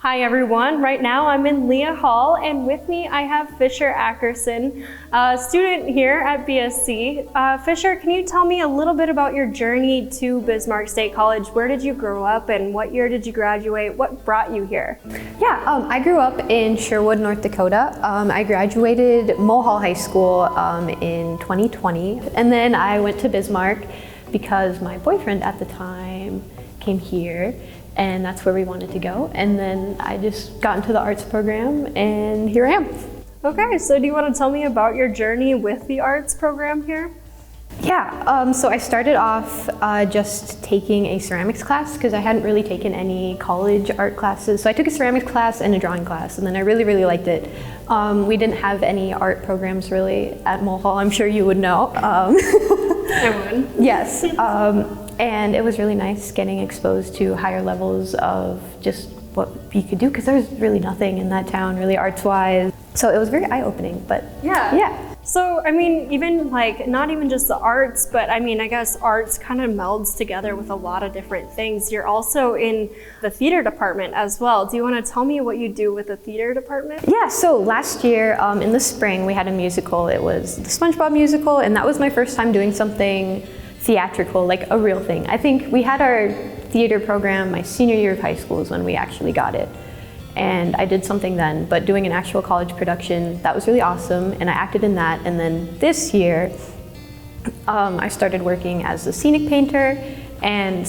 Hi everyone, right now I'm in Leah Hall and with me I have Fischer Ackerson, a student here at BSC. Fischer, can you tell me a little bit about your journey to Bismarck State College? Where did you grow up and what year did you graduate? What brought you here? Yeah, I grew up in Sherwood, North Dakota. I graduated Mohall High School in 2020 and then I went to Bismarck because my boyfriend at the time came here and that's where we wanted to go. And then I just got into the arts program and here I am. Okay, so do you want to tell me about your journey with the arts program here? Yeah, so I started off just taking a ceramics class because I hadn't really taken any college art classes. So I took a ceramics class and a drawing class and then I really, really liked it. We didn't have any art programs really at Mohall, I'm sure you would know. I would. Yes. And it was really nice getting exposed to higher levels of just what you could do because there was really nothing in that town, really arts-wise. So it was very eye-opening, but yeah. So, I mean, even like, not even just the arts, but I mean, I guess arts kind of melds together with a lot of different things. You're also in the theater department as well. Do you want to tell me what you do with the theater department? Yeah, so last year in the spring, we had a musical. It was the SpongeBob musical, and that was my first time doing something theatrical, like a real thing. I think we had our theater program my senior year of high school is when we actually got it. And I did something then, but doing an actual college production, that was really awesome, and I acted in that. And then this year, I started working as a scenic painter and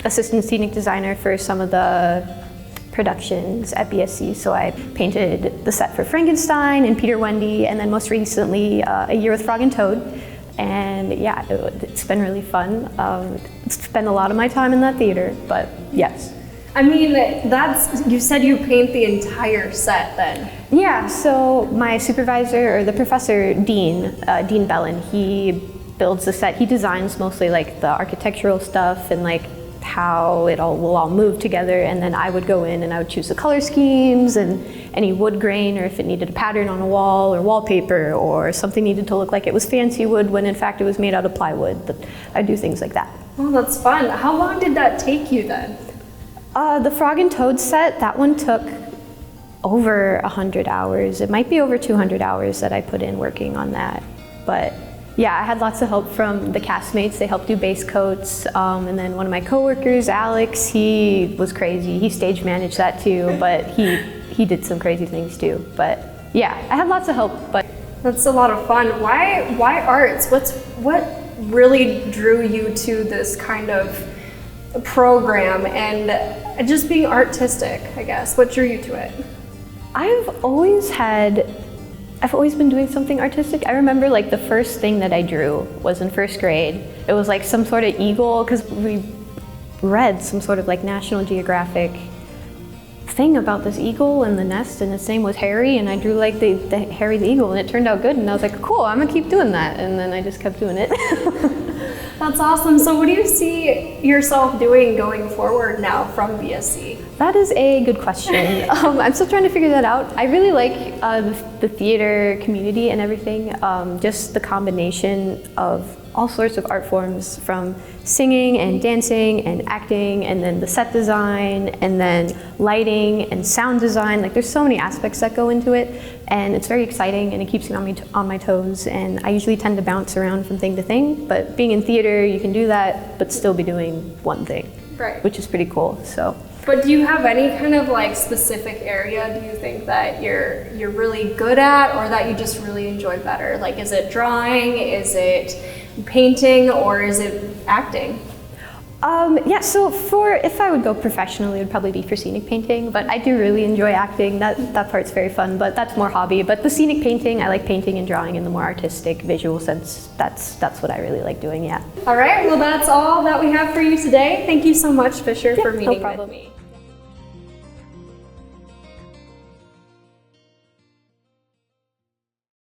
assistant scenic designer for some of the productions at BSC. So I painted the set for Frankenstein and Peter Wendy, and then most recently, A Year with Frog and Toad. And yeah, it's been really fun. Spent a lot of my time in that theater, but yes. I mean, you said you paint the entire set then. Yeah, so my supervisor, or the professor, Dean Bellin, he builds the set. He designs mostly like the architectural stuff and like how it all will all move together, and then I would go in and I would choose the color schemes and any wood grain, or if it needed a pattern on a wall or wallpaper, or something needed to look like it was fancy wood when in fact it was made out of plywood. But I do things like that. Oh, that's fun. How long did that take you then? The Frog and Toad set, that one took over 100 hours. It might be over 200 hours that I put in working on that. But yeah, I had lots of help from the castmates. They helped do base coats. And then one of my coworkers, Alex, he was crazy. He stage managed that too, but he did some crazy things too. But yeah, I had lots of help. But that's a lot of fun. Why arts? What really drew you to this kind of program and just being artistic, I guess? What drew you to it? I've always been doing something artistic. I remember like the first thing that I drew was in first grade. It was like some sort of eagle, because we read some sort of like National Geographic thing about this eagle and the nest, and its name was Harry, and I drew like the Harry the eagle, and it turned out good, and I was like, cool, I'm gonna keep doing that, and then I just kept doing it. That's awesome. So what do you see yourself doing going forward now from BSC? That is a good question. I'm still trying to figure that out. I really like the theater community and everything, just the combination of all sorts of art forms, from singing and dancing and acting, and then the set design, and then lighting and sound design. Like, there's so many aspects that go into it, and it's very exciting, and it keeps me on my toes, and I usually tend to bounce around from thing to thing, but being in theater, you can do that, but still be doing one thing, right? Which is pretty cool, so. But do you have any kind of like specific area do you think that you're really good at, or that you just really enjoy better? Like, is it drawing, is it painting, or is it acting? Yeah, so if I would go professionally, it would probably be for scenic painting, but I do really enjoy acting. That part's very fun, but that's more hobby. But the scenic painting, I like painting and drawing in the more artistic, visual sense. That's what I really like doing, yeah. All right, well, that's all that we have for you today. Thank you so much, Fischer, for meeting with me.